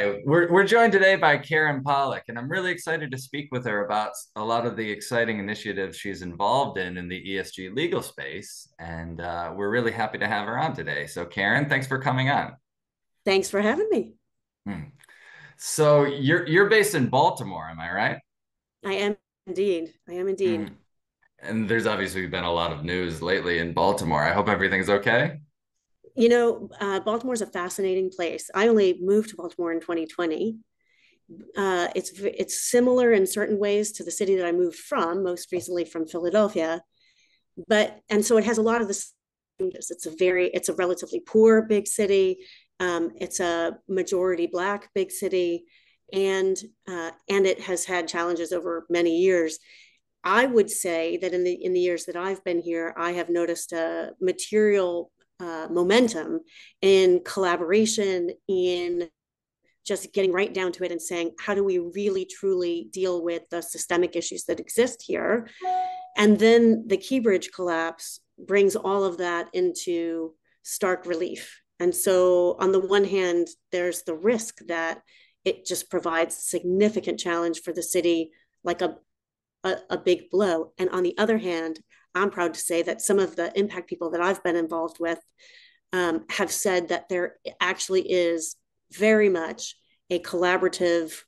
Hi, we're joined today by Karyn Polak, and I'm really excited to speak with her about a lot of the exciting initiatives she's involved in the ESG legal space. And we're really happy to have her on today. So, Karyn, thanks for coming on. Thanks for having me. Hmm. So you're based in Baltimore, am I right? I am indeed. I am Hmm. indeed. And there's obviously been a lot of news lately in Baltimore. I hope everything's okay. Baltimore is a fascinating place. I only moved to Baltimore in 2020. It's similar in certain ways to the city that I moved from, most recently from Philadelphia. And so it has a lot of this. It's a relatively poor big city. It's a majority Black big city, and it has had challenges over many years. I would say that in the years that I've been here, I have noticed a material momentum in collaboration, in just getting right down to it and saying, how do we really truly deal with the systemic issues that exist here? And then the Key Bridge collapse brings all of that into stark relief. And so, on the one hand, there's the risk that it just provides significant challenge for the city, like a big blow. And on the other hand, I'm proud to say that some of the impact people that I've been involved with have said that there actually is very much a collaborative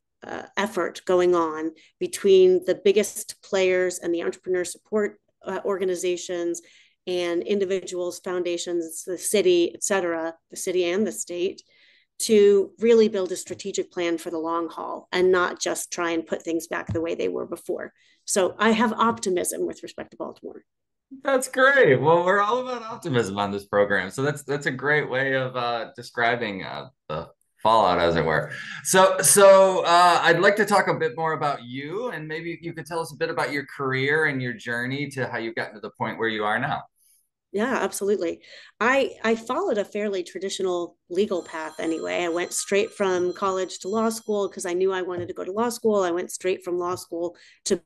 effort going on between the biggest players and the entrepreneur support organizations and individuals, foundations, the city, et cetera, the city and the state, to really build a strategic plan for the long haul and not just try and put things back the way they were before. So I have optimism with respect to Baltimore. That's great. Well, we're all about optimism on this program. So that's a great way of describing the fallout, as it were. So I'd like to talk a bit more about you, and maybe you could tell us a bit about your career and your journey to how you've gotten to the point where you are now. Yeah, absolutely. I followed a fairly traditional legal path anyway. I went straight from college to law school because I knew I wanted to go to law school. I went straight from law school to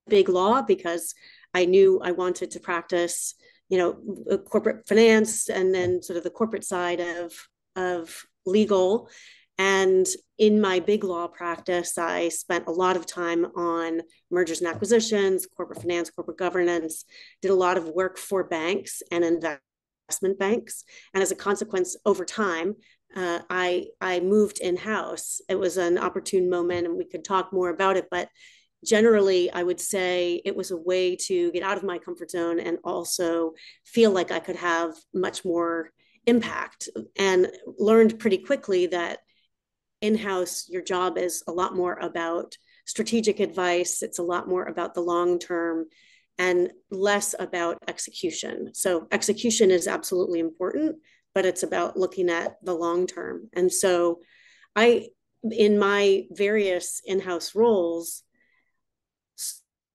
big law because I knew I wanted to practice, corporate finance and then sort of the corporate side of legal. And in my big law practice, I spent a lot of time on mergers and acquisitions, corporate finance, corporate governance, did a lot of work for banks and investment banks. And as a consequence, over time, I moved in house. It was an opportune moment, and we could talk more about it. But generally, I would say it was a way to get out of my comfort zone and also feel like I could have much more impact, and learned pretty quickly that in-house your job is a lot more about strategic advice. It's a lot more about the long term and less about execution. So execution is absolutely important, but it's about looking at the long term. And so I, in my various in-house roles,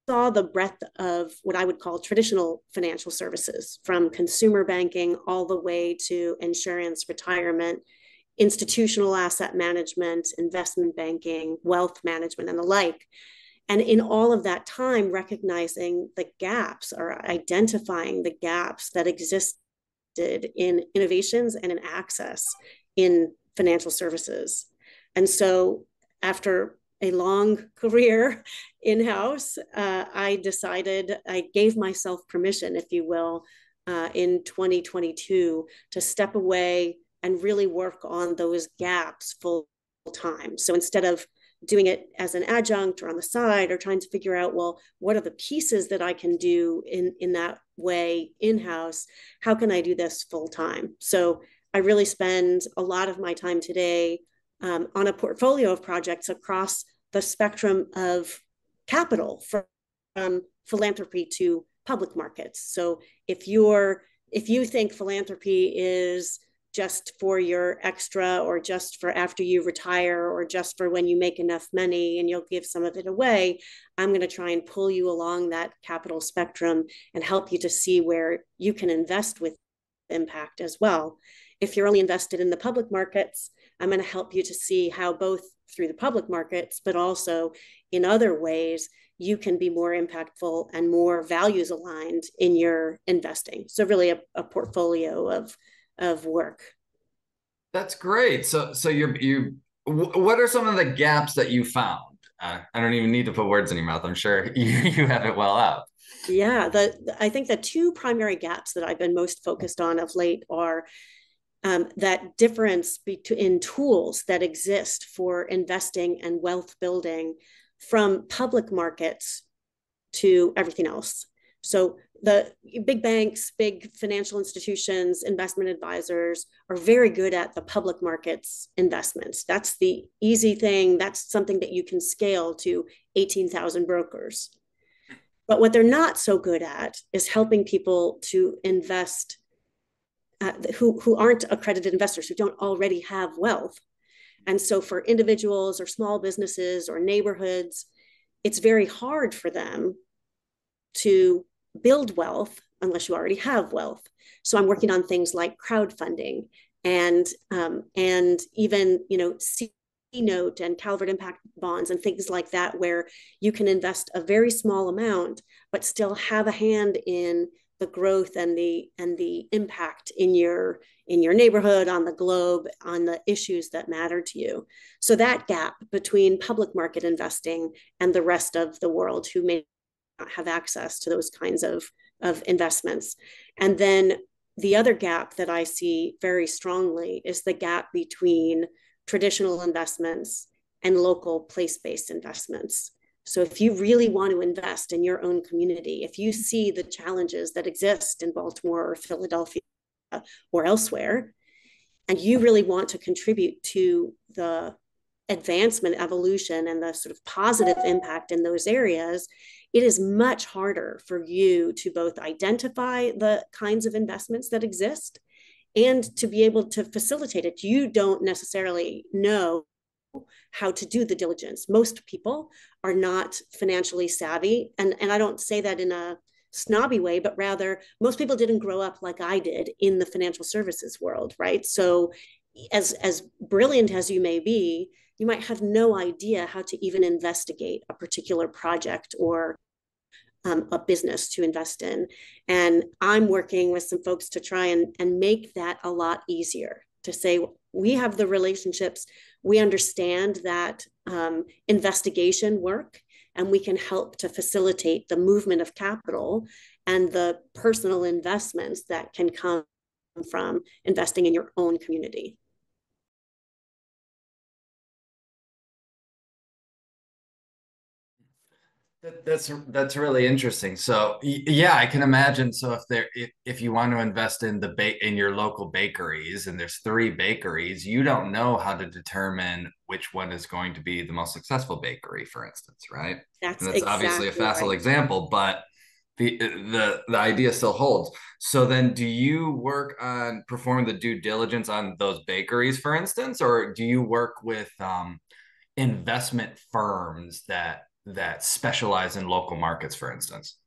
saw the breadth of what I would call traditional financial services, from consumer banking all the way to insurance, retirement, institutional asset management, investment banking, wealth management, and the like. And in all of that time, recognizing the gaps or identifying the gaps that existed in innovations and in access in financial services. And so, after a long career in house, I gave myself permission, if you will, in 2022 to step away and really work on those gaps full time. So instead of doing it as an adjunct or on the side or trying to figure out, well, what are the pieces that I can do in that way in-house? How can I do this full time? So I really spend a lot of my time today on a portfolio of projects across the spectrum of capital, from philanthropy to public markets. So if you think philanthropy is just for your extra, or just for after you retire, or just for when you make enough money and you'll give some of it away, I'm going to try and pull you along that capital spectrum and help you to see where you can invest with impact as well. If you're only invested in the public markets, I'm going to help you to see how, both through the public markets, but also in other ways, you can be more impactful and more values aligned in your investing. So really a portfolio of work. That's great. So you What are some of the gaps that you found? I don't even need to put words in your mouth. I'm sure you have it well out. Yeah, I think the two primary gaps that I've been most focused on of late are that difference in tools that exist for investing and wealth building from public markets to everything else. So the big banks, big financial institutions, investment advisors are very good at the public markets investments. That's the easy thing. That's something that you can scale to 18,000 brokers. But what they're not so good at is helping people to invest who aren't accredited investors, who don't already have wealth. And so for individuals or small businesses or neighborhoods, it's very hard for them to build wealth unless you already have wealth. So I'm working on things like crowdfunding and even C note and Calvert impact bonds and things like that, where you can invest a very small amount but still have a hand in the growth and the impact in your neighborhood, on the globe, on the issues that matter to you. So that gap between public market investing and the rest of the world who may not have access to those kinds of investments. And then the other gap that I see very strongly is the gap between traditional investments and local place-based investments. So if you really want to invest in your own community, if you see the challenges that exist in Baltimore or Philadelphia or elsewhere, and you really want to contribute to the advancement, evolution, and the sort of positive impact in those areas, it is much harder for you to both identify the kinds of investments that exist and to be able to facilitate it. You don't necessarily know how to do the diligence. Most people are not financially savvy. And I don't say that in a snobby way, but rather most people didn't grow up like I did in the financial services world, right? So as brilliant as you may be, you might have no idea how to even investigate a particular project or a business to invest in. And I'm working with some folks to try and make that a lot easier, to say, we have the relationships, we understand that investigation work, and we can help to facilitate the movement of capital and the personal investments that can come from investing in your own community. That's really interesting. So yeah, I can imagine. So if you want to invest in in your local bakeries, and there's three bakeries, you don't know how to determine which one is going to be the most successful bakery, for instance, right? That's And that's obviously a exactly facile right. example, but the idea still holds. So then, do you work on performing the due diligence on those bakeries, for instance, or do you work with investment firms that specialize in local markets, for instance?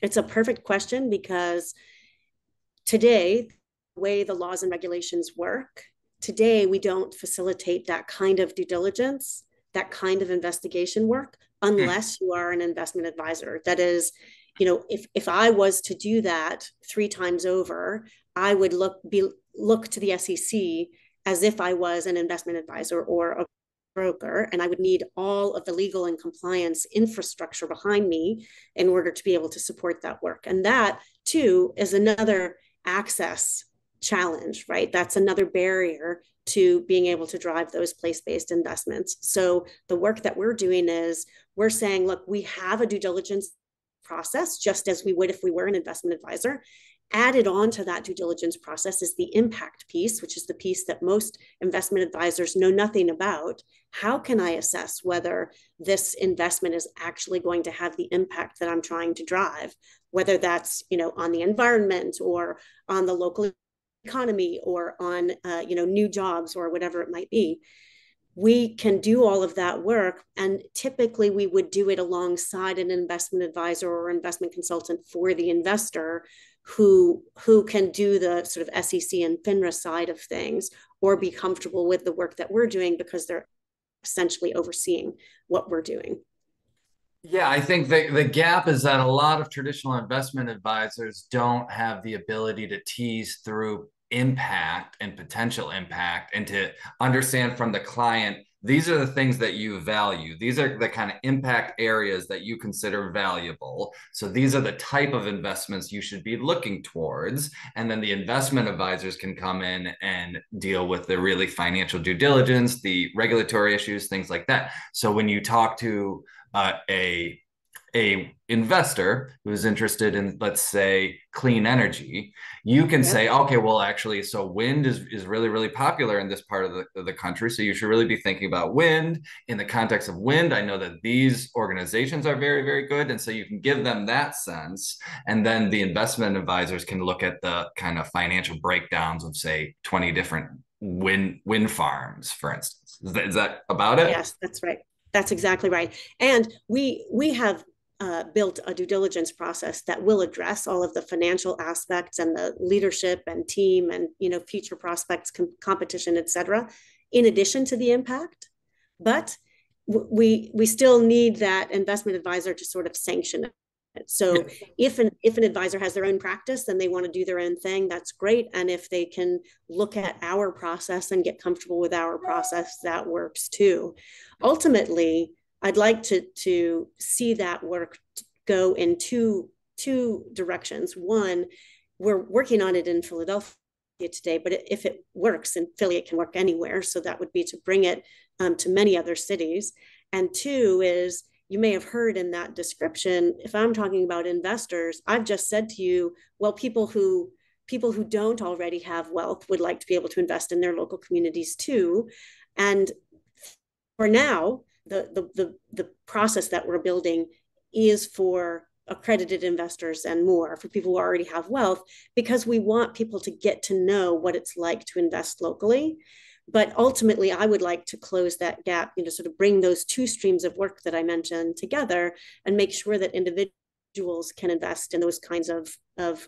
It's a perfect question because today, the way the laws and regulations work, today we don't facilitate that kind of due diligence, that kind of investigation work, Hmm. unless you are an investment advisor. That is, if I was to do that 3 times over, I would look to the SEC as if I was an investment advisor or a broker, and I would need all of the legal and compliance infrastructure behind me in order to be able to support that work. And that too is another access challenge, right? That's another barrier to being able to drive those place-based investments. So the work that we're doing is we're saying, look, we have a due diligence process just as we would if we were an investment advisor. Added on to that due diligence process is the impact piece, which is the piece that most investment advisors know nothing about. How can I assess whether this investment is actually going to have the impact that I'm trying to drive, whether that's on the environment or on the local economy or on new jobs or whatever it might be? We can do all of that work, and typically we would do it alongside an investment advisor or investment consultant for the investor who can do the sort of SEC and FINRA side of things, or be comfortable with the work that we're doing because they're essentially overseeing what we're doing. Yeah, I think the gap is that a lot of traditional investment advisors don't have the ability to tease through impact and potential impact, and to understand from the client these are the things that you value. These are the kind of impact areas that you consider valuable. So these are the type of investments you should be looking towards. And then the investment advisors can come in and deal with the really financial due diligence, the regulatory issues, things like that. So when you talk to a investor who's interested in, let's say, clean energy, you can Yep. say, okay, well, actually, so wind is really, really popular in this part of the country. So you should really be thinking about wind. In the context of wind, I know that these organizations are very, very good. And so you can give them that sense. And then the investment advisors can look at the kind of financial breakdowns of, say, 20 different wind farms, for instance. Is that about it? Yes, that's right. That's exactly right. And we have built a due diligence process that will address all of the financial aspects and the leadership and team and future prospects, competition, et cetera, in addition to the impact. But we still need that investment advisor to sort of sanction it. So if an advisor has their own practice and they want to do their own thing, that's great. And if they can look at our process and get comfortable with our process, that works too. Ultimately, I'd like to see that work go in two directions. One, we're working on it in Philadelphia today, but if it works in Philly, it can work anywhere. So that would be to bring it to many other cities. And two is, you may have heard in that description, if I'm talking about investors, I've just said to you, well, people who don't already have wealth would like to be able to invest in their local communities too. And for now, the process that we're building is for accredited investors and more, for people who already have wealth, because we want people to get to know what it's like to invest locally. But ultimately, I would like to close that gap, sort of bring those two streams of work that I mentioned together and make sure that individuals can invest in those kinds of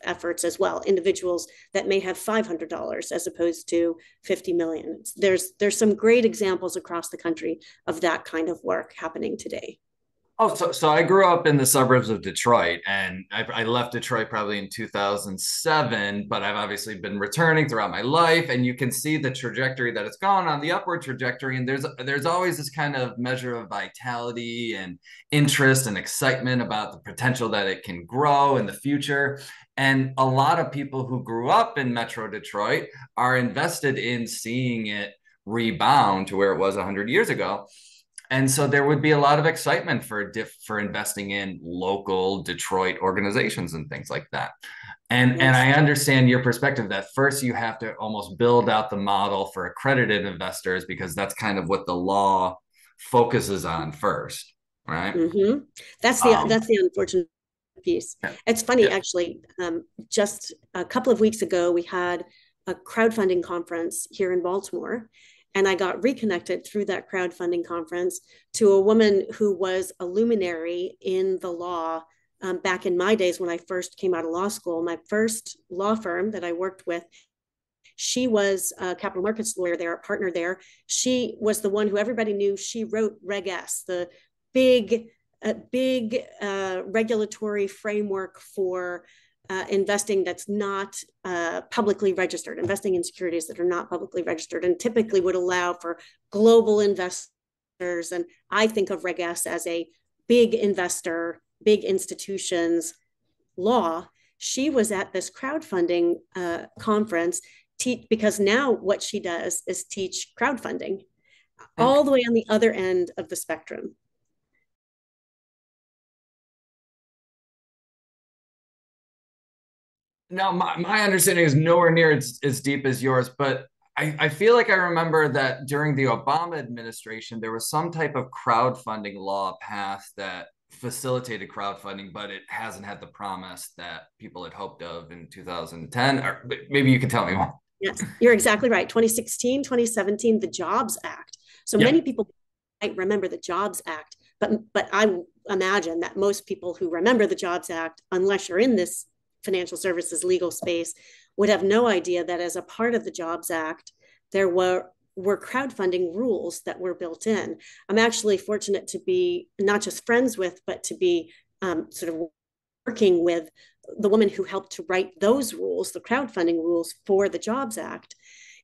efforts as well. Individuals that may have $500 as opposed to 50 million. There's some great examples across the country of that kind of work happening today. Oh, so I grew up in the suburbs of Detroit, and I left Detroit probably in 2007, but I've obviously been returning throughout my life, and you can see the trajectory that it's gone on, the upward trajectory, and there's always this kind of measure of vitality and interest and excitement about the potential that it can grow in the future. And a lot of people who grew up in Metro Detroit are invested in seeing it rebound to where it was 100 years ago. And so there would be a lot of excitement for investing in local Detroit organizations and things like that. And Yes. I understand your perspective that first you have to almost build out the model for accredited investors, because that's kind of what the law focuses on first, right? Mm-hmm. Um, That's the unfortunate piece. yeah, It's funny, yeah. actually. Just a couple of weeks ago, we had a crowdfunding conference here in Baltimore, and I got reconnected through that crowdfunding conference to a woman who was a luminary in the law back in my days when I first came out of law school. My first law firm that I worked with, she was a capital markets lawyer there, a partner there. She was the one who everybody knew. She wrote Reg S, the big, regulatory framework for investing that's not publicly registered, investing in securities that are not publicly registered, and typically would allow for global investors. And I think of Reg S as a big investor, big institutions law. She was at this crowdfunding conference because now what she does is teach crowdfunding all Okay. the way on the other end of the spectrum. Now, my understanding is nowhere near as deep as yours, but I feel like I remember that during the Obama administration, there was some type of crowdfunding law passed that facilitated crowdfunding, but it hasn't had the promise that people had hoped of in 2010. Or maybe you can tell me more. Yes, you're exactly right. 2016, 2017, the Jobs Act. So Yeah. many people might remember the Jobs Act, but I imagine that most people who remember the Jobs Act, unless you're in this financial services legal space, would have no idea that as a part of the Jobs Act, there were crowdfunding rules that were built in. I'm actually fortunate to be not just friends with, but to be sort of working with the woman who helped to write those rules, the crowdfunding rules for the Jobs Act.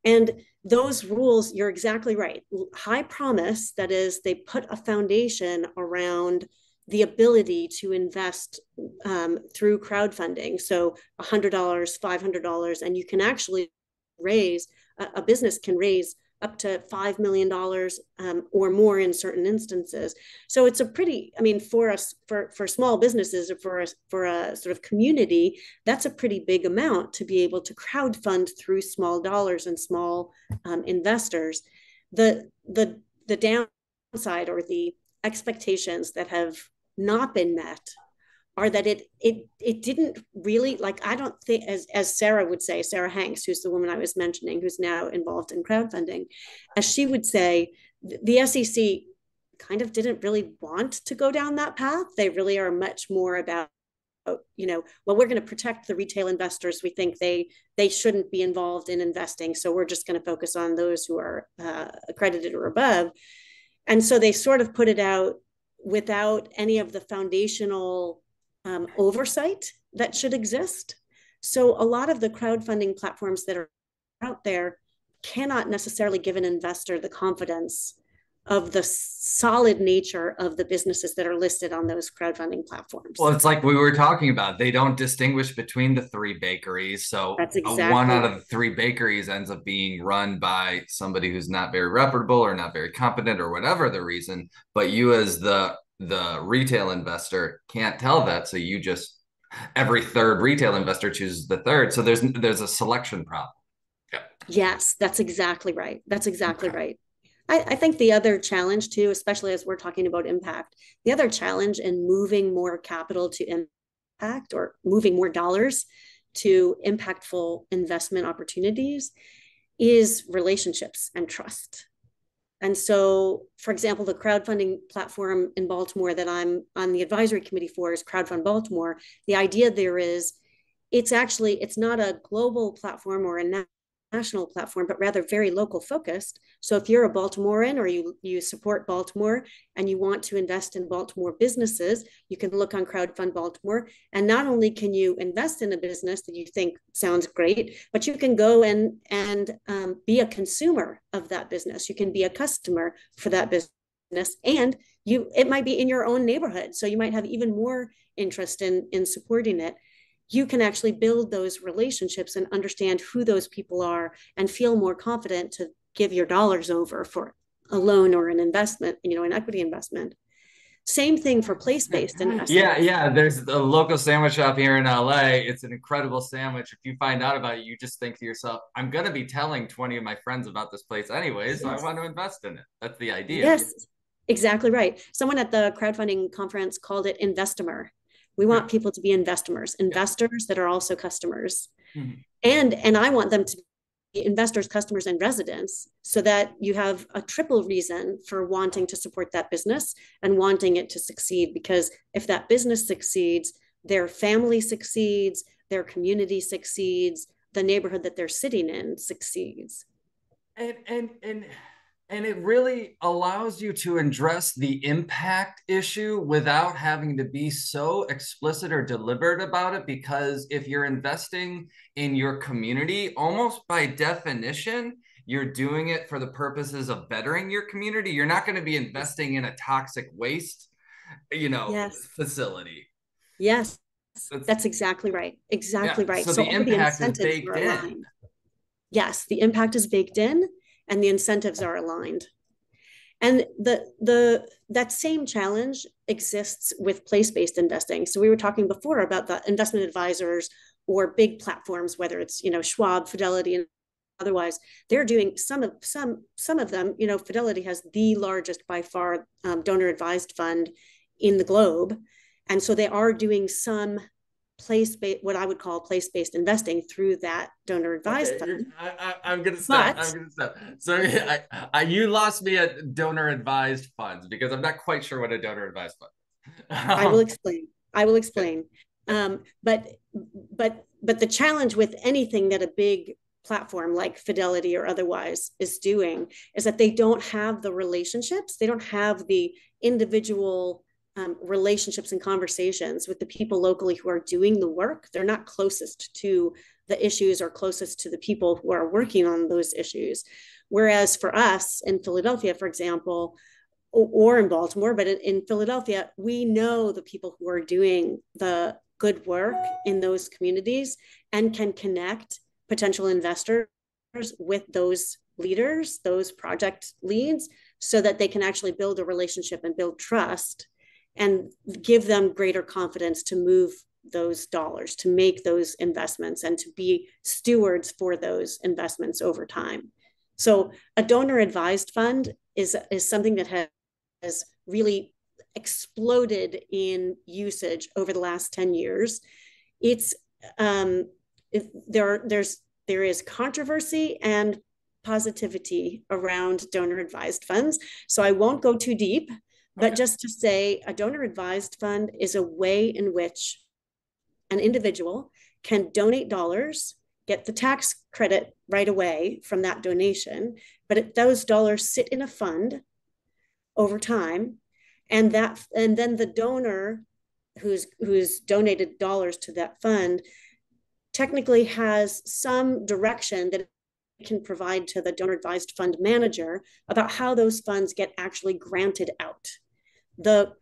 And those rules, you're exactly right. High promise, that is, they put a foundation around the ability to invest through crowdfunding. So $100, $500, and you can actually raise, a business can raise up to $5 million or more in certain instances. So it's a pretty, I mean, for us, for small businesses, or for a sort of community, that's a pretty big amount to be able to crowdfund through small dollars and small investors. The downside, or the expectations that have not been met, are that it didn't really, like, I don't think, as Sarah would say, Sarah Hanks, who's the woman I was mentioning, who's now involved in crowdfunding, as she would say, the SEC kind of didn't really want to go down that path. They really are much more about, well, we're going to protect the retail investors. We think they shouldn't be involved in investing, so we're just going to focus on those who are accredited or above. And so they sort of put it out without any of the foundational oversight that should exist. So a lot of the crowdfunding platforms that are out there cannot necessarily give an investor the confidence of the solid nature of the businesses that are listed on those crowdfunding platforms. Well, it's like we were talking about. They don't distinguish between the three bakeries. So That's exactly one out of the three bakeries ends up being run by somebody who's not very reputable or not very competent or whatever the reason. But you, as the retail investor, can't tell that. So you just, every third retail investor chooses the third. So there's a selection problem. Yeah. Yes, that's exactly right. That's exactly right. I think the other challenge too, especially as we're talking about impact, the other challenge in moving more capital to impact, or moving more dollars to impactful investment opportunities, is relationships and trust. And so, for example, the crowdfunding platform in Baltimore that I'm on the advisory committee for is Crowdfund Baltimore. The idea there is, it's not a global platform or a national platform, but rather very local focused. So if you're a Baltimorean, or you support Baltimore and you want to invest in Baltimore businesses, you can look on Crowdfund Baltimore. And not only can you invest in a business that you think sounds great, but you can go and be a consumer of that business. You can be a customer for that business, and it might be in your own neighborhood. So you might have even more interest in supporting it. You can actually build those relationships and understand who those people are, and feel more confident to give your dollars over for a loan or an investment, an equity investment. Same thing for place-based investing. Yeah. There's a local sandwich shop here in LA. It's an incredible sandwich. If you find out about it, you just think to yourself, I'm going to be telling 20 of my friends about this place anyway, so I want to invest in it. That's the idea. Yes, exactly right. Someone at the crowdfunding conference called it Investimer. We want people to be investors that are also customers. Mm-hmm. And I want them to be investors, customers, and residents, so that you have a triple reason for wanting to support that business and wanting it to succeed. Because if that business succeeds, their family succeeds, their community succeeds, the neighborhood that they're sitting in succeeds. And it really allows you to address the impact issue without having to be so explicit or deliberate about it. Because if you're investing in your community, almost by definition, you're doing it for the purposes of bettering your community. You're not going to be investing in a toxic waste, facility. Yes, that's exactly right. Exactly right. So the impact is baked in. Yes, the impact is baked in, and the incentives are aligned. And that same challenge exists with place-based investing. So we were talking before about the investment advisors or big platforms, whether it's Schwab, Fidelity, and otherwise. They're doing some of them. Fidelity has the largest by far donor advised fund in the globe, and so they are doing some what I would call place-based investing through that donor advised fund. I'm gonna stop. So you lost me at donor advised funds, because I'm not quite sure what a donor advised fund is. I will explain. But the challenge with anything that a big platform like Fidelity or otherwise is doing is that they don't have the relationships. They don't have the individual relationships and conversations with the people locally who are doing the work. They're not closest to the issues are closest to the people who are working on those issues. Whereas for us in Philadelphia, for example, or in Baltimore, but in Philadelphia, we know the people who are doing the good work in those communities and can connect potential investors with those leaders, those project leads, so that they can actually build a relationship and build trust and give them greater confidence to move those dollars, to make those investments, and to be stewards for those investments over time. So a donor advised fund is something that has really exploded in usage over the last 10 years. It's there is controversy and positivity around donor advised funds. So I won't go too deep, but just to say a donor advised fund is a way in which an individual can donate dollars, get the tax credit right away from that donation, but those dollars sit in a fund over time, and then the donor who's donated dollars to that fund technically has some direction that it can provide to the donor advised fund manager about how those funds get actually granted out. The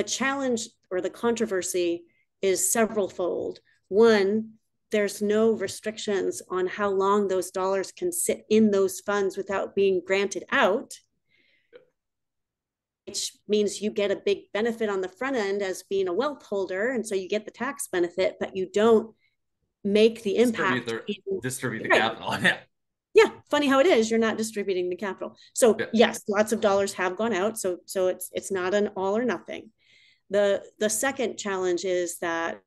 challenge or the controversy is several fold. One, there's no restrictions on how long those dollars can sit in those funds without being granted out, which means you get a big benefit on the front end as being a wealth holder. And so you get the tax benefit, but you don't make the impact. Distribute the capital. Yeah. Yeah. Funny how it is. You're not distributing the capital. So yes, lots of dollars have gone out. So it's not an all or nothing. The second challenge is that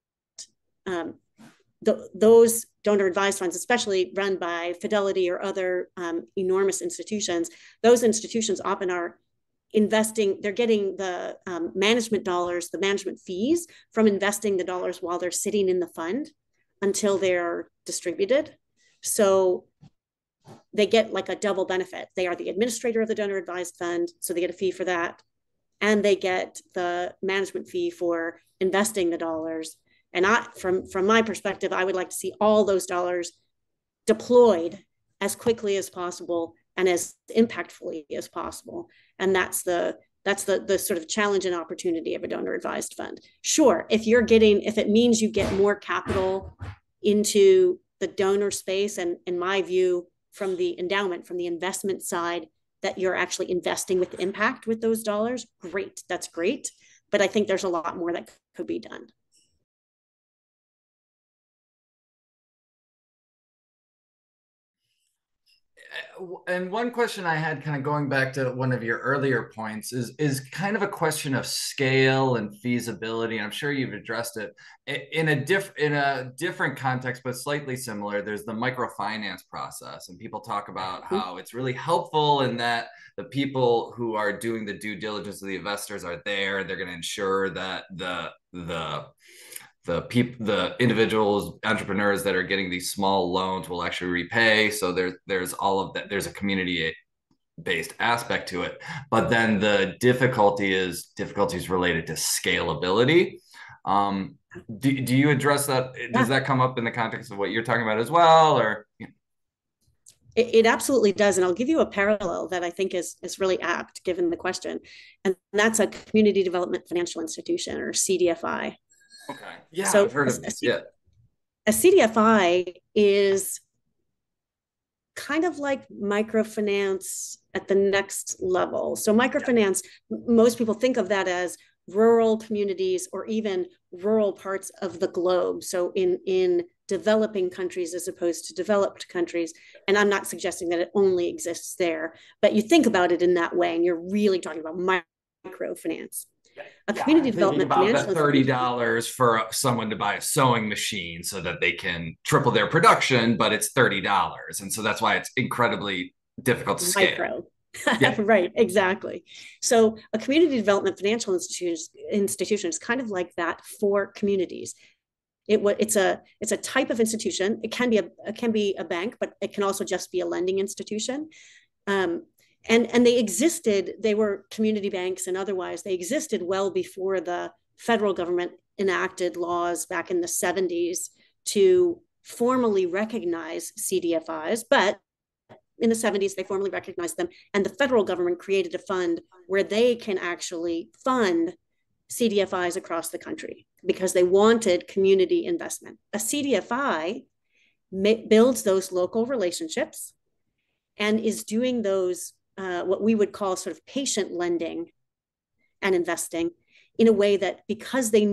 those donor advised funds, especially run by Fidelity or other enormous institutions, those institutions often are investing, they're getting the management dollars, the management fees from investing the dollars while they're sitting in the fund until they're distributed. So they get like a double benefit. They are the administrator of the donor advised fund, so they get a fee for that. And they get the management fee for investing the dollars. And from my perspective, I would like to see all those dollars deployed as quickly as possible and as impactfully as possible. And that's the sort of challenge and opportunity of a donor advised fund. Sure, if it means you get more capital into the donor space, and in my view, from the endowment, from the investment side, that you're actually investing with impact with those dollars, great, that's great. But I think there's a lot more that could be done. And one question I had, kind of going back to one of your earlier points, is kind of a question of scale and feasibility. And I'm sure you've addressed it in a different context, but slightly similar. There's the microfinance process, and people talk about how it's really helpful in that the people who are doing the due diligence of the investors are there. They're going to ensure that the individuals, entrepreneurs that are getting these small loans will actually repay. So there's all of that. There's a community based aspect to it, but then the difficulties related to scalability. Do you address that? Does that come up in the context of what you're talking about as well, or? It absolutely does. And I'll give you a parallel that I think is really apt given the question. And that's a community development financial institution, or CDFI. Okay. Yeah, so I've heard of it. Yeah. A CDFI is kind of like microfinance at the next level. So microfinance, most people think of that as rural communities or even rural parts of the globe. So in developing countries as opposed to developed countries. And I'm not suggesting that it only exists there, but you think about it in that way, and you're really talking about microfinance. A community development about the $30 for someone to buy a sewing machine so that they can triple their production, but it's $30, and so that's why it's incredibly difficult to scale. Right, exactly. So a community development financial institution is kind of like that for communities. It's a type of institution. It can be a bank, but it can also just be a lending institution. And they existed, they were community banks and otherwise, they existed well before the federal government enacted laws back in the 70s to formally recognize CDFIs, but in the 70s, they formally recognized them. And the federal government created a fund where they can actually fund CDFIs across the country because they wanted community investment. A CDFI builds those local relationships and is doing those, what we would call sort of patient lending and investing in a way that because they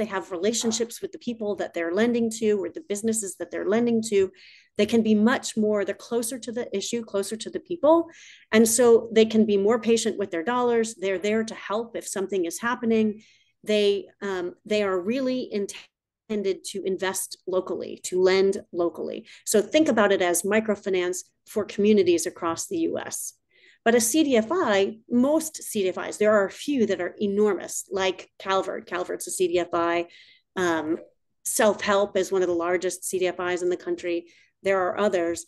have relationships with the people that they're lending to or the businesses that they're lending to, they can be they're closer to the issue, closer to the people. And so they can be more patient with their dollars. They're there to help if something is happening. They are really intended to invest locally, to lend locally. So think about it as microfinance for communities across the US. But a CDFI, most CDFIs, there are a few that are enormous, like Calvert. Calvert's a CDFI. Self-Help is one of the largest CDFIs in the country. There are others,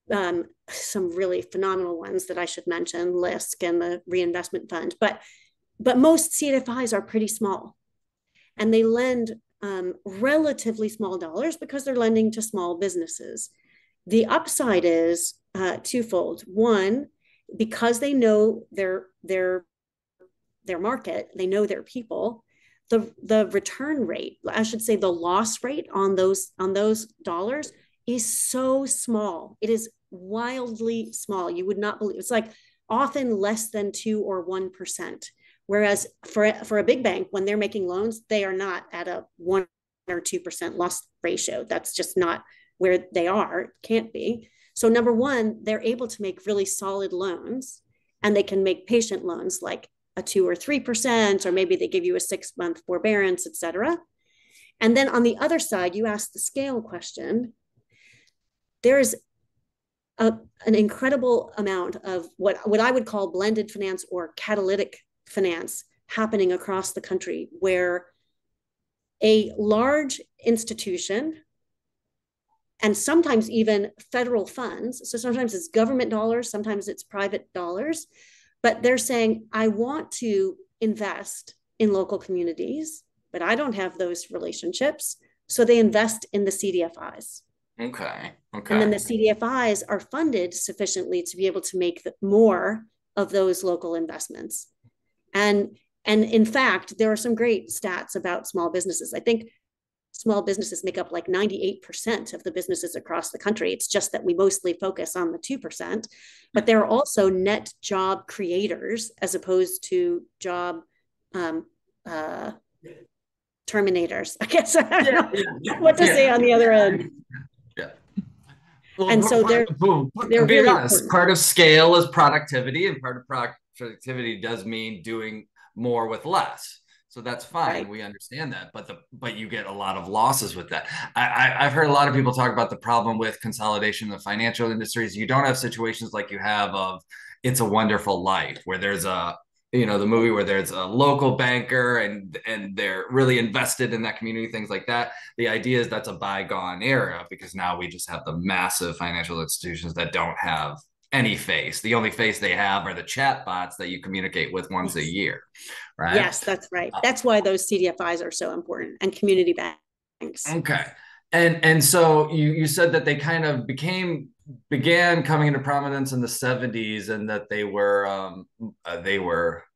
some really phenomenal ones that I should mention, LISC and the Reinvestment Fund. But most CDFIs are pretty small, and they lend relatively small dollars because they're lending to small businesses. The upside is twofold. One, because they know their market, they know their people, the return rate, I should say the loss rate on those dollars is so small. It is wildly small. You would not believe. It's like often less than 2 or 1%. Whereas for a big bank, when they're making loans, they are not at a 1 or 2% loss ratio. That's just not where they are. It can't be. So number one, they're able to make really solid loans, and they can make patient loans like a 2 or 3%, or maybe they give you a 6-month forbearance, et cetera. And then on the other side, you ask the scale question. There's an incredible amount of what I would call blended finance or catalytic finance happening across the country, where a large institution, and sometimes even federal funds, so sometimes it's government dollars, sometimes it's private dollars, but they're saying, I want to invest in local communities, but I don't have those relationships. So they invest in the CDFIs. Okay. And then the CDFIs are funded sufficiently to be able to make more of those local investments. And in fact, there are some great stats about small businesses. I think small businesses make up like 98% of the businesses across the country. It's just that we mostly focus on the 2%, but there are also net job creators as opposed to job terminators. I guess I don't know what to say on the other end. Yeah. Well, and so they're really honest. Part of scale is productivity, and part of productivity does mean doing more with less. So that's fine. Right. We understand that. But you get a lot of losses with that. I've heard a lot of people talk about the problem with consolidation in the financial industries. You don't have situations like you have of It's a Wonderful Life, where there's the movie where there's a local banker and they're really invested in that community, things like that. The idea is that's a bygone era, because now we just have the massive financial institutions that don't have any face. The only face they have are the chat bots that you communicate with once a year, right? Yes, that's right. That's why those CDFIs are so important, and community banks. Okay. And so you said that they kind of began coming into prominence in the 70s, and that they were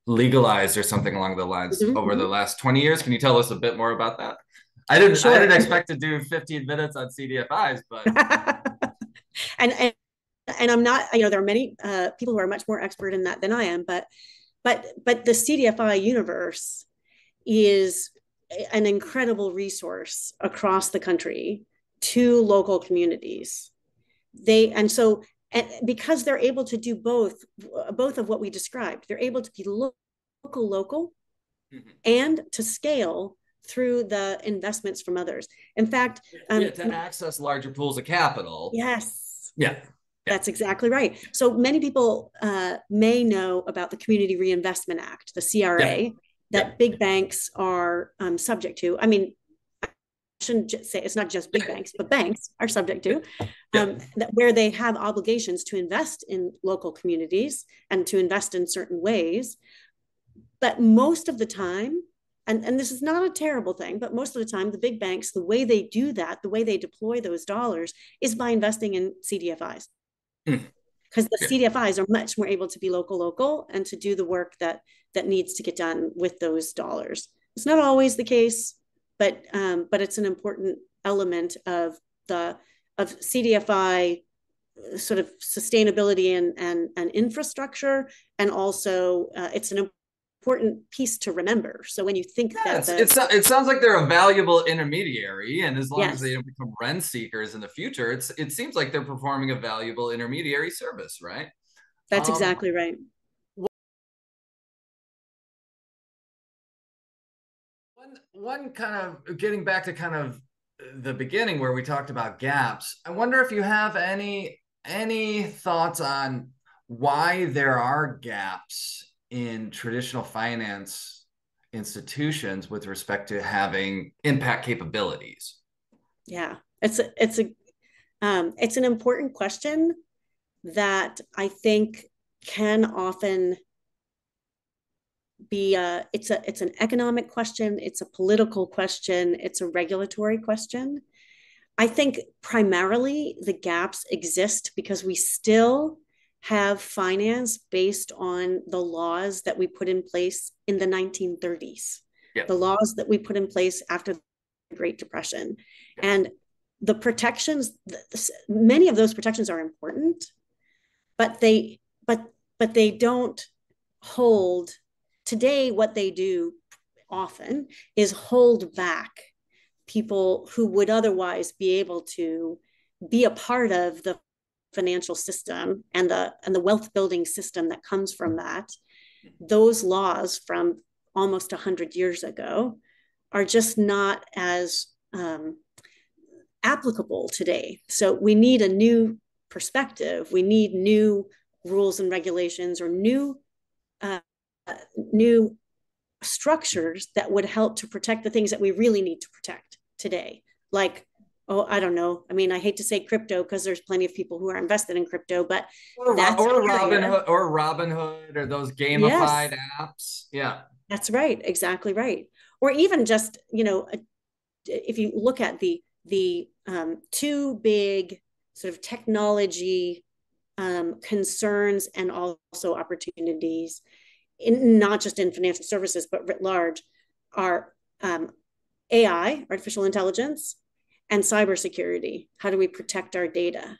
legalized or something along the lines over the last 20 years. Can you tell us a bit more about that? I didn't expect to do 15 minutes on CDFIs, but and I'm not, there are many people who are much more expert in that than I am, but the CDFI universe is an incredible resource across the country to local communities. Because they're able to do both of what we described, they're able to be local and to scale through the investments from others. In fact, to access larger pools of capital. Yes. Yeah. That's exactly right. So many people may know about the Community Reinvestment Act, the CRA, that big banks are subject to. I mean, I shouldn't just say it's not just big banks, but banks are subject to, where they have obligations to invest in local communities and to invest in certain ways. But most of the time, and this is not a terrible thing, but most of the time, the big banks, the way they do that, the way they deploy those dollars is by investing in CDFIs. Hmm. Because the Yeah. CDFIs are much more able to be local and to do the work that needs to get done with those dollars. It's not always the case, but it's an important element of the of CDFI sort of sustainability and infrastructure, and also it's an important piece to remember. So when you think Yeah, that the it sounds like they're a valuable intermediary, and as long as they yes, don't become rent seekers in the future, it seems like they're performing a valuable intermediary service, right? that's Um, exactly right. one kind of getting back to kind of the beginning where we talked about gaps. I wonder if you have any thoughts on why there are gaps in traditional finance institutions with respect to having impact capabilities. Yeah, it's an important question that I think can often be it's an economic question, it's a political question, it's a regulatory question. I think primarily the gaps exist because we still have finance based on the laws that we put in place in the 1930s, Yeah. the laws that we put in place after the Great Depression. Yeah. And the protections, many of those protections are important, but they don't hold. Today, what they do often is hold back people who would otherwise be able to be a part of the financial system and the wealth building system that comes from that. Those laws from almost 100 years ago are just not as applicable today. So we need a new perspective. We need new rules and regulations, or uh, new structures that would help to protect the things that we really need to protect today. Like, oh, I don't know. I mean, I hate to say crypto because there's plenty of people who are invested in crypto, but that's Or an area. Robinhood or those Yes, gamified apps. Yeah. that's right. Exactly right. Or even just, if you look at the two big sort of technology concerns and also opportunities, not just in financial services, but writ large, are AI, artificial intelligence, and cybersecurity. How do we protect our data?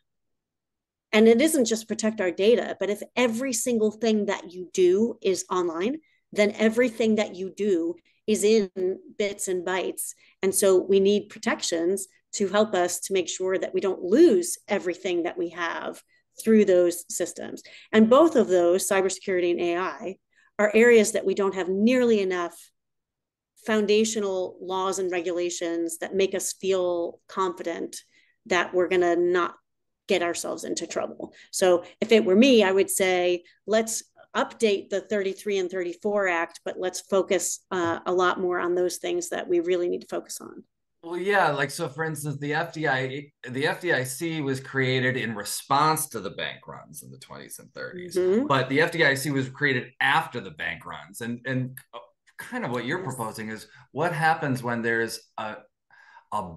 And it isn't just protect our data, but if every single thing that you do is online, then everything that you do is in bits and bytes. And so we need protections to help us to make sure that we don't lose everything that we have through those systems. And both of those, cybersecurity and AI, are areas that we don't have nearly enough foundational laws and regulations that make us feel confident that we're going to not get ourselves into trouble. So if it were me, I would say, let's update the 33 and 34 Act, but let's focus a lot more on those things that we really need to focus on. Well, yeah, like so for instance, the FDIC was created in response to the bank runs in the 20s and 30s. Mm-hmm. But the FDIC was created after the bank runs. And kind of what you're Yes. proposing is what happens when there's a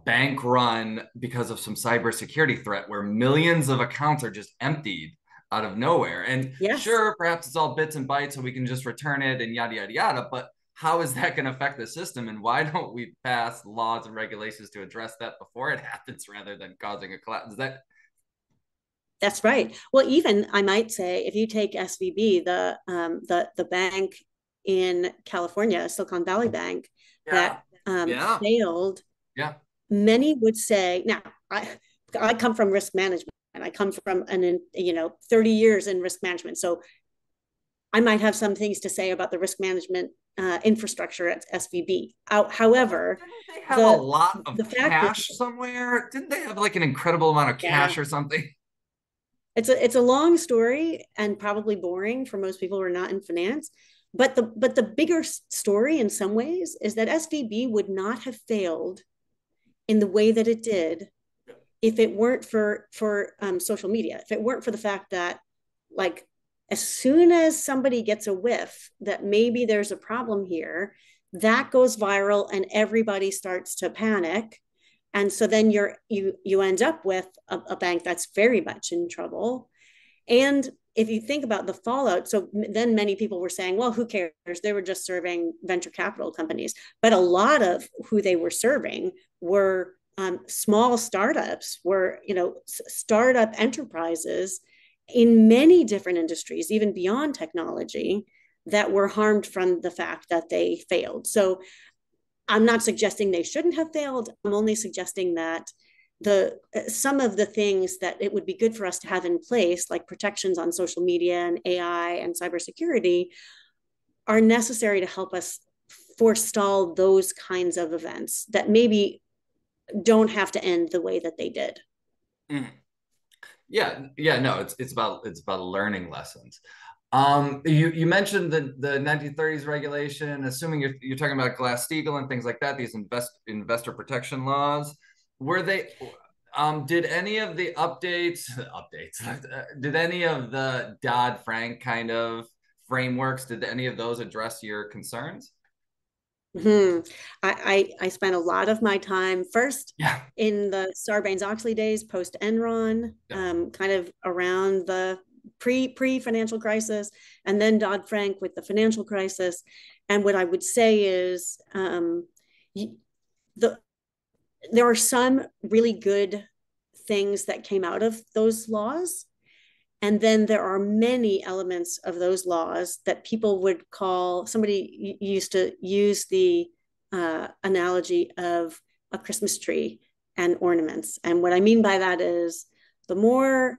bank run because of some cybersecurity threat where millions of accounts are just emptied out of nowhere. And Yes. sure, perhaps it's all bits and bytes so we can just return it and yada, yada, yada. But how is that going to affect the system? And why don't we pass laws and regulations to address that before it happens rather than causing a collapse? Is that That's right. Well, even I might say, if you take SVB, the bank in California, Silicon Valley Bank, yeah, that yeah, failed, yeah. many would say. Now, I come from risk management, and I come from 30 years in risk management, so I might have some things to say about the risk management infrastructure at SVB. However, Didn't they have a the lot of the fact is, cash somewhere? Didn't they have like an incredible amount of yeah, cash or something? it's a long story and probably boring for most people who are not in finance. But the bigger story in some ways is that SVB would not have failed in the way that it did if it weren't for social media. If it weren't for the fact that, like, as soon as somebody gets a whiff that maybe there's a problem here, That goes viral and everybody starts to panic. And so then you end up with a bank that's very much in trouble. And if you think about the fallout, so then many people were saying, well, who cares? They were just serving venture capital companies. But a lot of who they were serving were small startups, were, startup enterprises in many different industries, even beyond technology, that were harmed from the fact that they failed. So I'm not suggesting they shouldn't have failed. I'm only suggesting that the some of the things that it would be good for us to have in place, like protections on social media and AI and cybersecurity, are necessary to help us forestall those kinds of events that maybe don't have to end the way that they did. Mm. Yeah, no, it's about learning lessons. You mentioned the 1930s regulation, assuming you're talking about Glass-Steagall and things like that, these investor protection laws. Were they, did any of the did any of the Dodd-Frank kind of frameworks, did any of those address your concerns? Mm-hmm. I spent a lot of my time first Yeah. in the Sarbanes-Oxley days, post Enron, Yeah. kind of around the pre financial crisis, and then Dodd Frank with the financial crisis. And what I would say is, the there are some really good things that came out of those laws. And then there are many elements of those laws that people would call, somebody used to use the analogy of a Christmas tree and ornaments. And what I mean by that is the more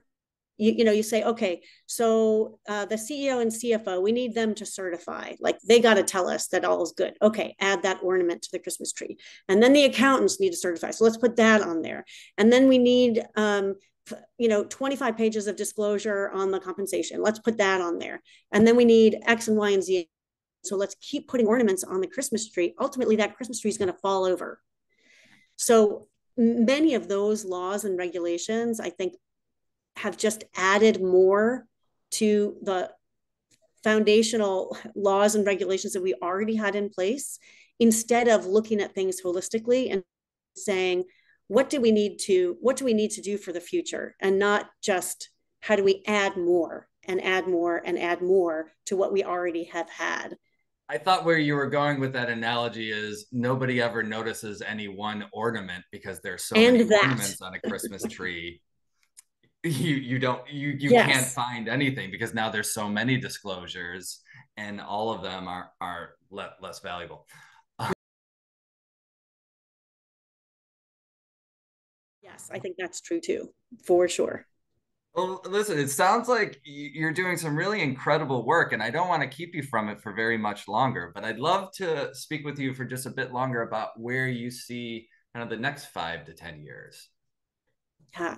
you say, okay, so the CEO and CFO, we need them to certify, like they got to tell us that all is good. Okay, add that ornament to the Christmas tree. And then the accountants need to certify, so let's put that on there. And then we need 25 pages of disclosure on the compensation, let's put that on there. And then we need X and Y and Z, so let's keep putting ornaments on the Christmas tree. Ultimately that Christmas tree is going to fall over. So many of those laws and regulations, I think, have just added more to the foundational laws and regulations that we already had in place, instead of looking at things holistically and saying, what do we need to do for the future, and not just how do we add more and add more and add more to what we already have had. I thought where you were going with that analogy is nobody ever notices any one ornament because there's so many And that, ornaments on a Christmas tree. You can't yes. find anything because now there's so many disclosures and all of them are less valuable. Yes, I think that's true too, for sure. Well, listen, it sounds like you're doing some really incredible work, and I don't want to keep you from it for very much longer, but I'd love to speak with you for just a bit longer about where you see kind of the next 5 to 10 years. Yeah.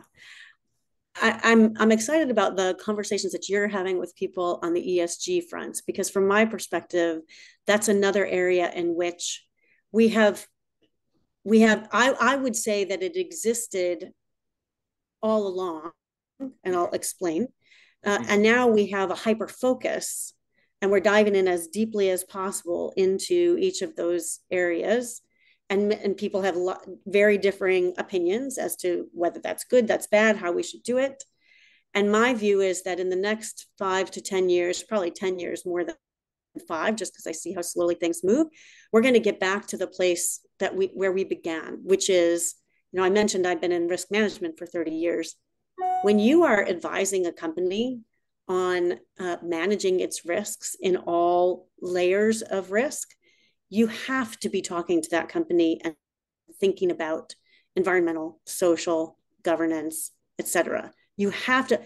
I'm excited about the conversations that you're having with people on the ESG fronts, because from my perspective, that's another area in which we have I would say that it existed all along, and I'll explain. Mhm. And now we have a hyper focus, and we're diving in as deeply as possible into each of those areas. And people have very differing opinions as to whether that's good, that's bad, how we should do it. And my view is that in the next 5 to 10 years, probably 10 years more than five, just because I see how slowly things move, we're going to get back to the place where we began, which is, I mentioned I've been in risk management for 30 years. When you are advising a company on managing its risks in all layers of risk, you have to be talking to that company and thinking about environmental, social, governance, etc. You have to,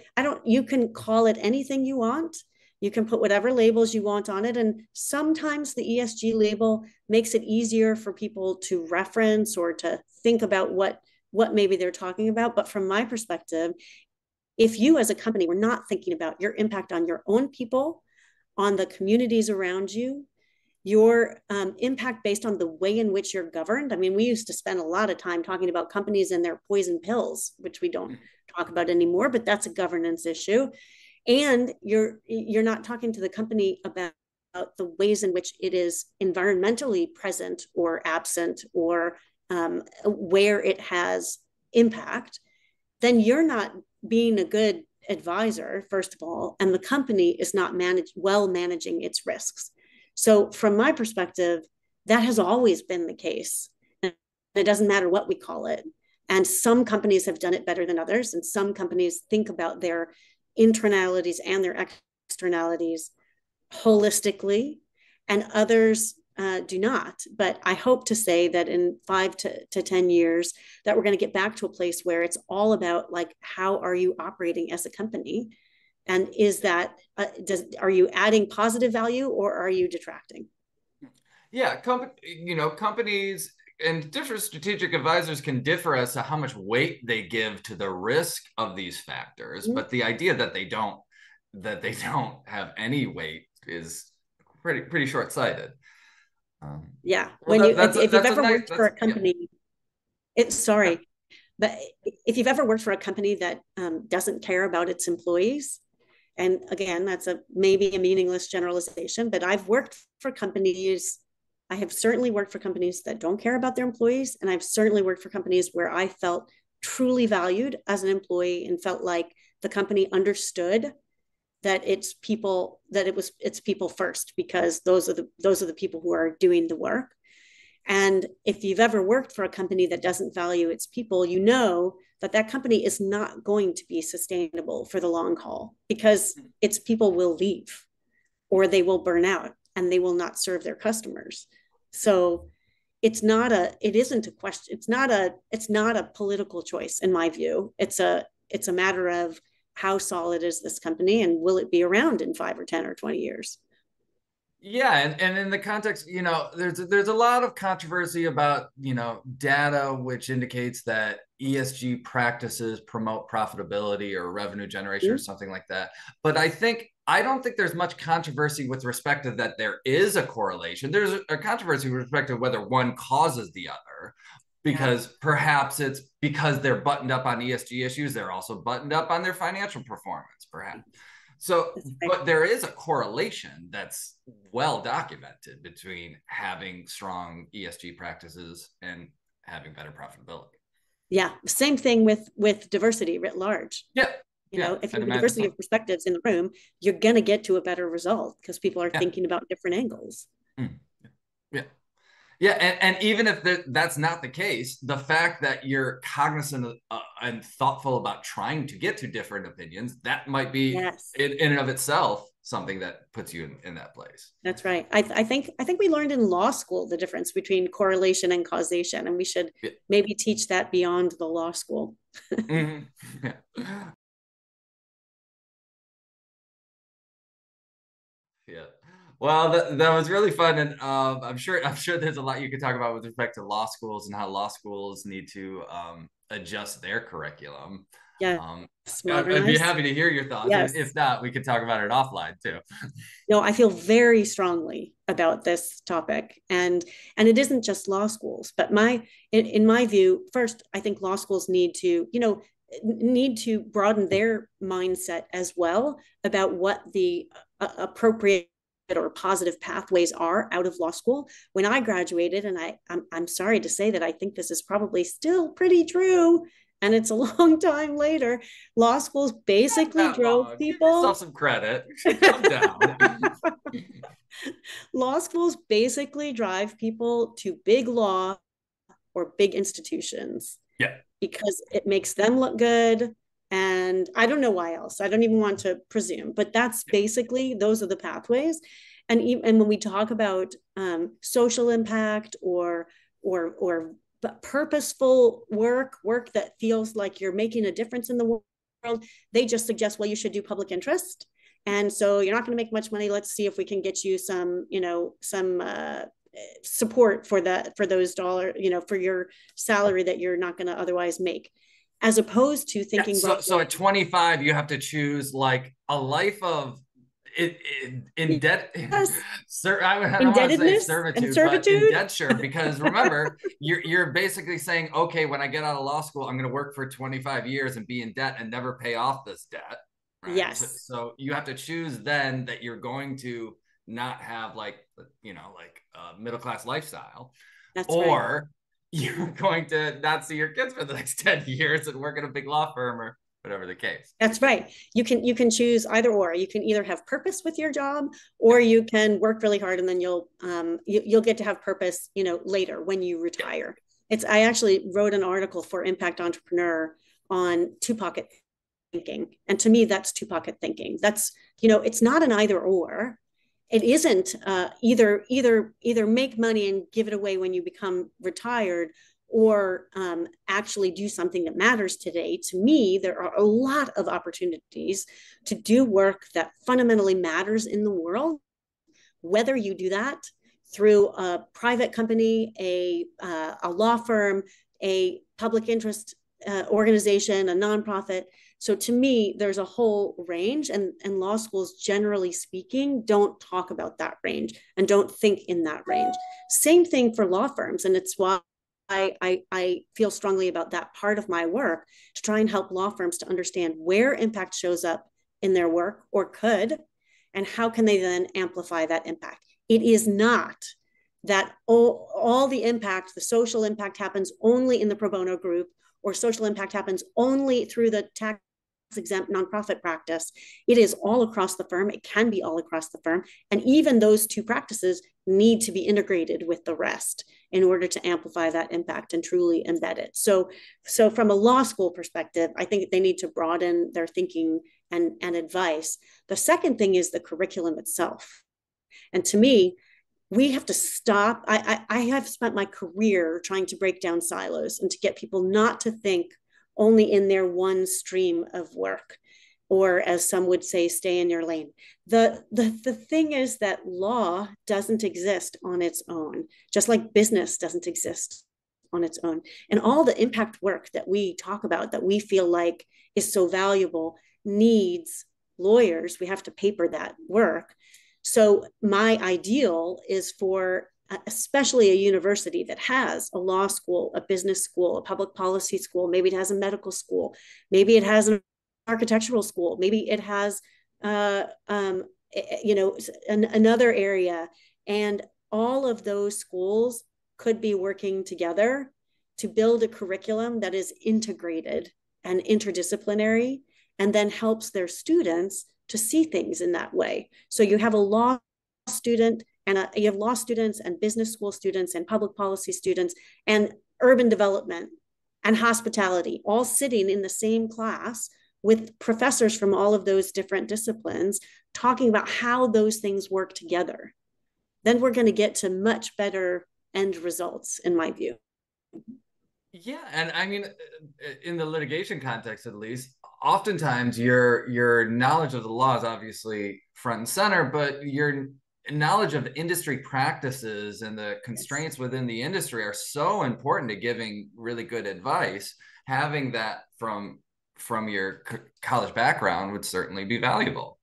you can call it anything you want. You can put whatever labels you want on it. And sometimes the ESG label makes it easier for people to reference or to think about what maybe they're talking about. But from my perspective, if you as a company were not thinking about your impact on your own people, on the communities around you, your impact based on the way in which you're governed. I mean, we used to spend a lot of time talking about companies and their poison pills, which we don't talk about anymore, but that's a governance issue. And you're not talking to the company about the ways in which it is environmentally present or absent, or where it has impact, then you're not being a good advisor, first of all, and the company is not managing its risks. So from my perspective, that has always been the case. And it doesn't matter what we call it. And some companies have done it better than others, and some companies think about their internalities and their externalities holistically, and others do not. But I hope to say that in 5 to 10 years, that we're going to get back to a place where it's all about, like, how are you operating as a company, and is that are you adding positive value or are you detracting? Yeah, companies and different strategic advisors can differ as to how much weight they give to the risk of these factors, but the idea that they don't have any weight is pretty short-sighted. Yeah, Well, when you if you've that's a ever nice worked for a company, it's yeah. sorry, but if you've ever worked for a company that doesn't care about its employees, and again, that's maybe a meaningless generalization, but I've worked for companies. I have certainly worked for companies that don't care about their employees, and I've certainly worked for companies where I felt truly valued as an employee and felt like the company understood that it's people first, because those are the people who are doing the work. And if you've ever worked for a company that doesn't value its people, you know that that company is not going to be sustainable for the long haul, because its people will leave or they will burn out and they will not serve their customers. So it isn't a question. It's not a political choice in my view. It's a matter of how solid is this company and will it be around in 5 or 10 or 20 years? Yeah, and in the context, there's a lot of controversy about, data which indicates that ESG practices promote profitability or revenue generation or something like that. But I don't think there's much controversy with respect to that there is a correlation. There's a controversy with respect to whether one causes the other, Yeah. because perhaps it's because they're buttoned up on ESG issues, they're also buttoned up on their financial performance, perhaps. So, but there is a correlation that's well documented between having strong ESG practices and having better profitability. Yeah, same thing with diversity writ large. Yeah, You yeah, know, if you I'd have a imagine diversity so. of perspectives in the room, you're gonna get to a better result because people are Yeah. thinking about different angles. Mm. Yeah. Yeah, and even if that's not the case, the fact that you're cognizant and thoughtful about trying to get to different opinions, that might be Yes, in and of itself something that puts you in that place. that's right. I think we learned in law school the difference between correlation and causation, and we should Yeah. maybe teach that beyond the law school. Mhm. Yeah. Yeah. Well, that was really fun, and I'm sure there's a lot you could talk about with respect to law schools and how law schools need to adjust their curriculum. Yes, Um, I'd be modernize. happy to hear your thoughts, and if Yes. not, we could talk about it offline too. No, I feel very strongly about this topic, and it isn't just law schools, but in my view, first, I think law schools need to broaden their mindset as well about what the appropriate or positive pathways are out of law school. When I graduated, and I'm sorry to say that I think this is probably still pretty true, and it's a long time later, law schools Not basically that drove long. Give yourself people. some credit. Calm down. Law schools basically drive people to big law or big institutions Yeah. because it makes them look good. And I don't know why else. I don't even want to presume, but that's basically those are the pathways. And when we talk about social impact or purposeful work that feels like you're making a difference in the world, they just suggest, well, you should do public interest. And so you're not going to make much money. Let's see if we can get you some support for those dollars, for your salary that you're not going to otherwise make, as opposed to Yeah. thinking So broadly. at 25, you have to choose like a life of in debt. Yes, Sir, I don't want to say indebtedness and servitude, but servitude. indenture, because remember, you're basically saying, okay, when I get out of law school, I'm going to work for 25 years and be in debt and never pay off this debt, right? So, Yes, so you have to choose then that you're going to not have like, you know, like a middle class lifestyle, That's right. or you're going to not see your kids for the next 10 years and work at a big law firm or whatever the case. That's right. You can choose either or. You can either have purpose with your job, or Yeah. you can work really hard and then you'll get to have purpose, later when you Yeah. retire. I actually wrote an article for Impact Entrepreneur on two pocket thinking, and to me that's two pocket thinking. That's it's not an either or. It isn't either make money and give it away when you become retired, or actually do something that matters today. To me, there are a lot of opportunities to do work that fundamentally matters in the world, whether you do that through a private company, a law firm, a public interest organization, a nonprofit. So to me, there's a whole range, and law schools, generally speaking, don't talk about that range and don't think in that range. Same thing for law firms, and it's why I feel strongly about that part of my work, to try and help law firms to understand where impact shows up in their work, or could, and how can they then amplify that impact. It is not that all the impact, the social impact, happens only in the pro bono group, or social impact happens only through the tax exempt nonprofit practice. It is all across the firm. It can be all across the firm. And even those two practices need to be integrated with the rest in order to amplify that impact and truly embed it. So from a law school perspective, I think they need to broaden their thinking and advice. The second thing is the curriculum itself. And to me, we have to stop. I have spent my career trying to break down silos and to get people not to think only in their one stream of work, or as some would say, stay in your lane. The thing is that law doesn't exist on its own, just like business doesn't exist on its own. And all the impact work that we talk about, that we feel like is so valuable, needs lawyers. We have to paper that work. So my ideal is for especially a university that has a law school, a business school, a public policy school, maybe it has a medical school, maybe it has an architectural school, maybe it has another area, and all of those schools could be working together to build a curriculum that is integrated and interdisciplinary, and then helps their students to see things in that way. So you have a law student, and you have law students and business school students and public policy students and urban development and hospitality all sitting in the same class with professors from all of those different disciplines talking about how those things work together. Then we're going to get to much better end results, in my view. Yeah, and I mean, in the litigation context, at least, oftentimes your knowledge of the law is obviously front and center, but your knowledge of industry practices and the constraints within the industry are so important to giving really good advice. Having that from your college background would certainly be valuable.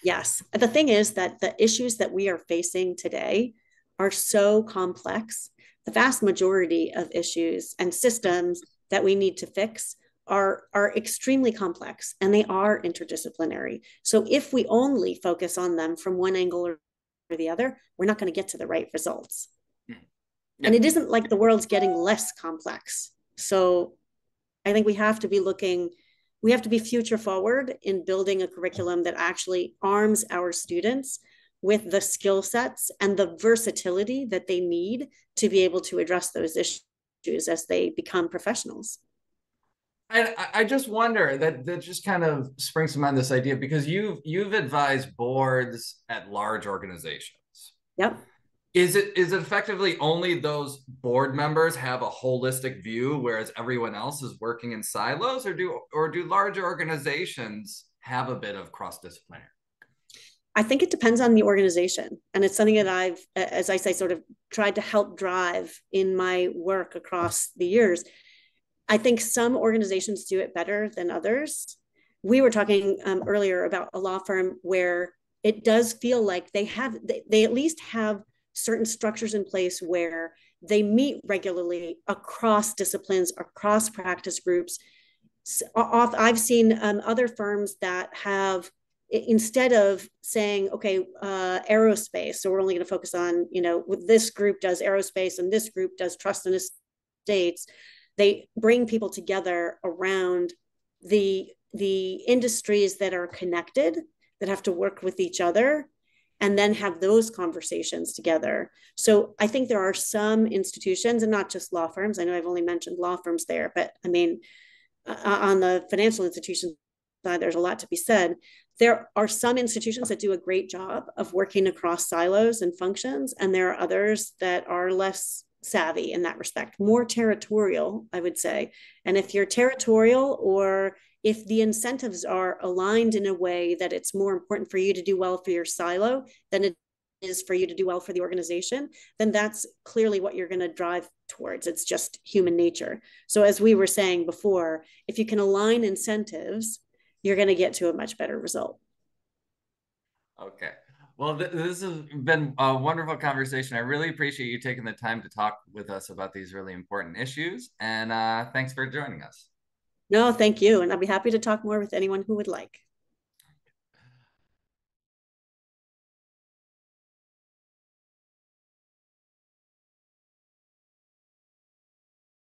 Yes. The thing is that the issues that we are facing today are so complex. The vast majority of issues and systems that we need to fix are extremely complex, and they are interdisciplinary. So if we only focus on them from one angle or the other, we're not going to get to the right results. Yeah. And it isn't like the world's getting less complex. So I think we have to be future forward in building a curriculum that actually arms our students with the skill sets and the versatility that they need to be able to address those issues as they become professionals. And I just wonder, that just kind of springs to mind this idea, because you've advised boards at large organizations. Yep. Is it effectively only those board members have a holistic view, whereas everyone else is working in silos, or do larger organizations have a bit of cross-disciplinary? I think it depends on the organization. And it's something that I've, as I say, sort of tried to help drive in my work across the years. I think some organizations do it better than others. We were talking earlier about a law firm where it does feel like they at least have certain structures in place where they meet regularly across disciplines, across practice groups. I've seen other firms that have instead of saying, okay, aerospace, so we're only going to focus on, this group does aerospace and this group does trust and estates, they bring people together around the industries that are connected, that have to work with each other, and then have those conversations together. So I think there are some institutions, and not just law firms. I know I've only mentioned law firms there, but I mean, on the financial institutions side, there's a lot to be said. There are some institutions that do a great job of working across silos and functions, and there are others that are less savvy in that respect, more territorial, I would say. And if you're territorial, or if the incentives are aligned in a way that it's more important for you to do well for your silo than it is for you to do well for the organization, then that's clearly what you're going to drive towards. It's just human nature. So as we were saying before, if you can align incentives, you're going to get to a much better result. Okay. Well, this has been a wonderful conversation. I really appreciate you taking the time to talk with us about these really important issues. And thanks for joining us. No, thank you. And I'll be happy to talk more with anyone who would like.